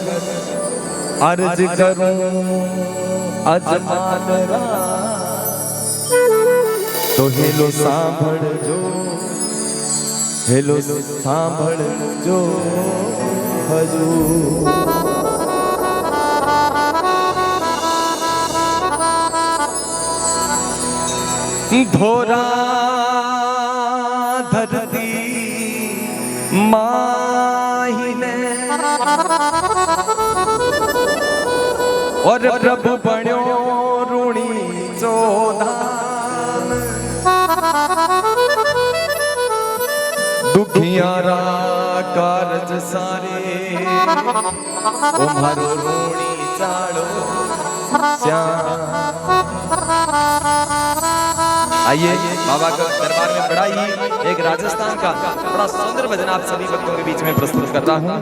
अजमानरा तो हेलो सांभळ जो हजूर। धोरा धरती माहिने और प्रभु बण्यो ऋणी चोधाम दुखियारा कारज सारे ओ मारो ऋणी चालो श्याम। आइए बाबा का दरबार में बड़ा ही एक राजस्थान का बड़ा सुंदर भजन आप सभी भक्तों के बीच में प्रस्तुत करता हूं।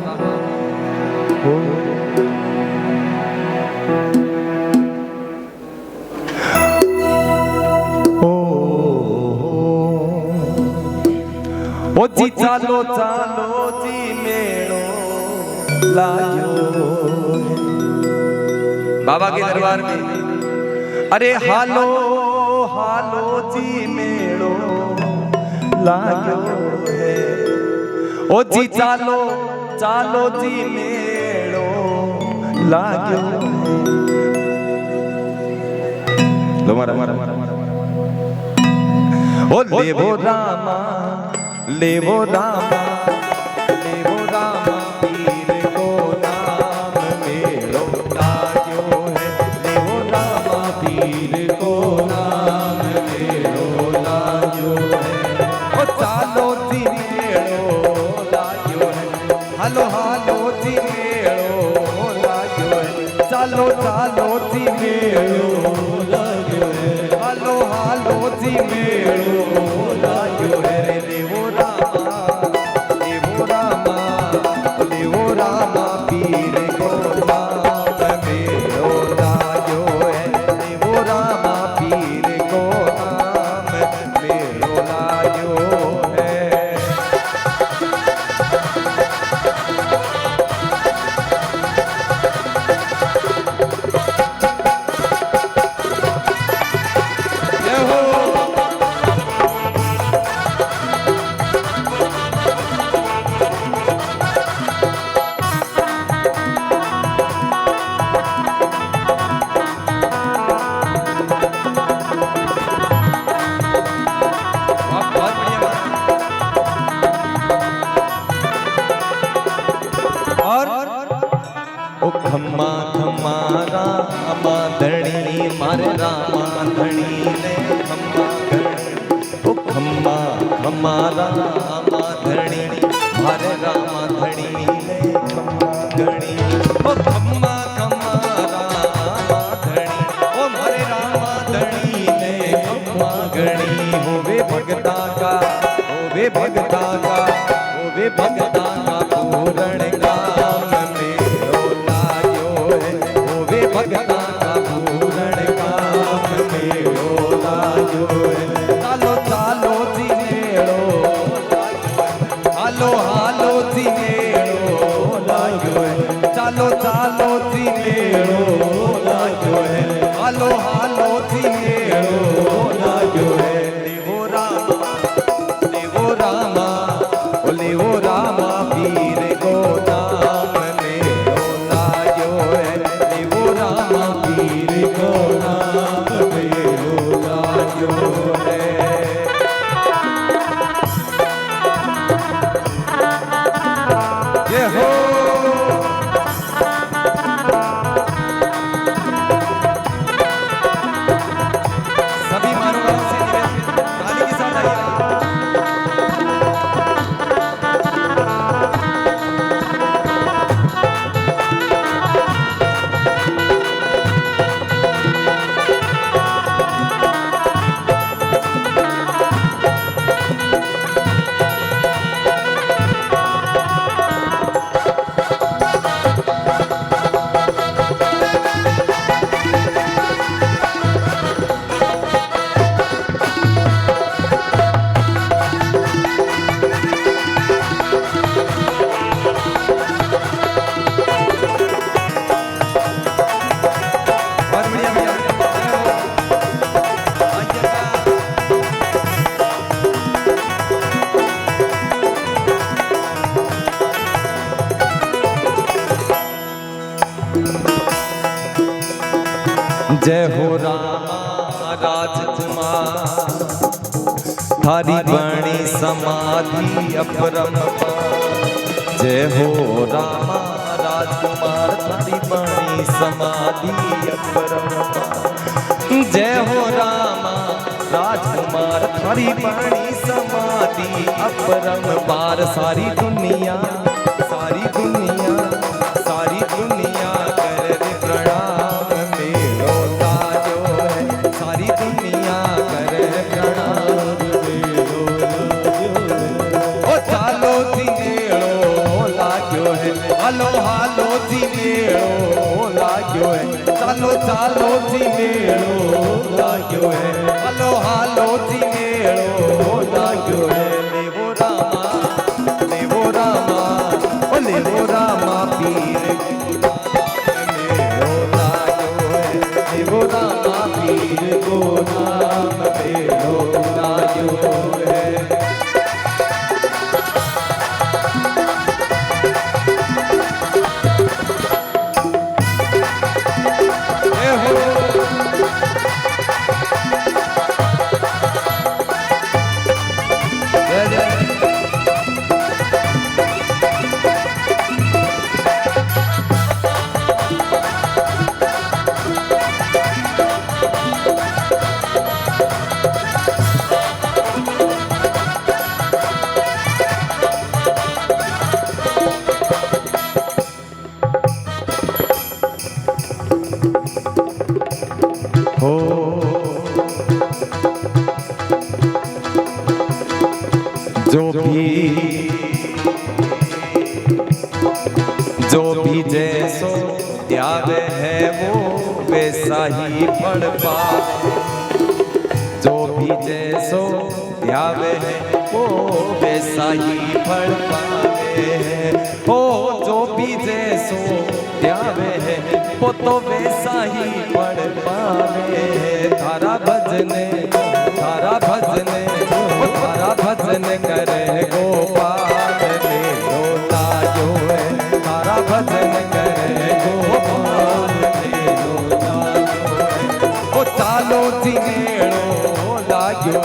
ओ जी चालो जी मेड़ो लायो बाबा के दरबार में अरे हालो हालो जी मेड़ो लाग्यो है ओ जी चालो चालो जी मेड़ो लाग्यो है लो मारा मारा मारा ओ लेवो रामा लेवो रामा लेवो रामा पीर को नाम मेड़ो लाग्यो है लेवो रामा पीर को नाम मेड़ो लाग्यो है ओ चालो जी मेड़ो लाग्यो है हालो हालो जी मेड़ो लाग्यो है चालो चालो जी मेड़ो लाग्यो है हालो हालो जी मेड़ो लाग्यो है रे लेवो रामा लेवो रामा पीर को नाम मेड़ो लाग्यो है लेवो रामा पीर को नाम मेड़ो लाग्यो है ओ खम्मा खम्मा रामा धणी मारे रामा धणी ने खम्मा धणी ओ खम्मा खम्मा रामा धणी मारे रामा धणी ने खम्मा धणी ओ खम्मा खम्मा रामा धणी ओ मारे रामा धणी ने खम्मा धणी होवे भगता का होवे भगता का होवे भगता का पूर्ण काम मेड़ो लाग्यो है होवे भगता का पूर्ण काम मेड़ो लाग्यो है चालो चालो जी मेड़ो हालो हालो जी मेड़ो लाग्यो है चालो चालो जी मेड़ो लाग्यो है हालो हालो जी मेड़ो लाग्यो है लेवो रामा ओ लेवो रामा पीर को नाम मेड़ो लाग्यो है लेवो रामा पीर को नाम मेड़ो लाग्यो है ये हो सभी मानवों से निवेदन ताली के साथ आइए जय हो रामा राजकुमार थारी बणी समाधि अपरंपार जय हो रामा राजकुमार थारी बणी समाधि अपरंपार जय हो रामा राजकुमार थारी बणी समाधि अपरंपार सारी दुनिया कर रे प्रणाम मेड़ो लाग्यो है सारी दुनिया कर रे प्रणाम मेड़ो लाग्यो है ओ चालो जी मेड़ो लाग्यो है हालो हालो जी मेड़ो लाग्यो है चालो चालो जी मेड़ो लाग्यो है हालो हालो जी मेड़ो लाग्यो है लेवो रामा ओ लेवो रामा पीर को नाम मेड़ो लाग्यो है लेवो रामा पीर वो वैसा ही फल पावे। जो भी जैसो ध्यावे वो वैसा ही फल पावे। हो जो भी जैसो ध्यावे वो तो वैसा ही फल पावे। थारा भजने वो थारा भजन करे गोपाल ने लोला जो है। थारा भजन करे गोपाल ने लोला जो है। ओ चालो जी मेड़ो लाग्यो,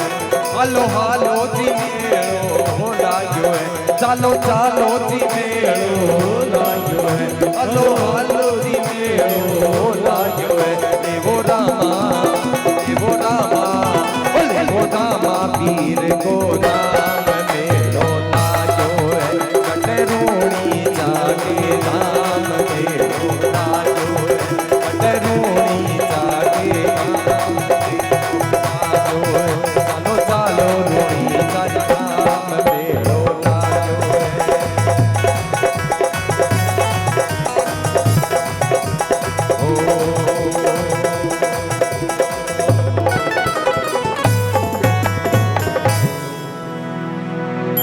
हालो हालो जी मेड़ो लाग्यो है। चालो चालो जी मेड़ो लाग्यो है। हालो हालो जी मेड़ो लाग्यो है। देवो रामा वो रामा पीर को राम मेलो लागो है। कटरूणी जागे राम मेलो लागो है। कटरूणी जागे राम मेलो लागो है। चालो चालो रूणी जागे राम मेलो लागो है।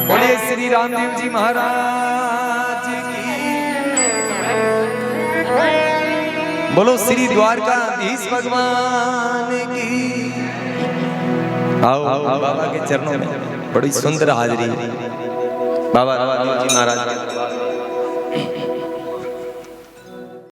बोले श्री रामदेव जी महाराज की। बोलो श्री द्वारकाधीश भगवान की। आओ बाबा के चरणों में बड़ी सुंदर हाजरी बाबा रामदेव जी महाराज।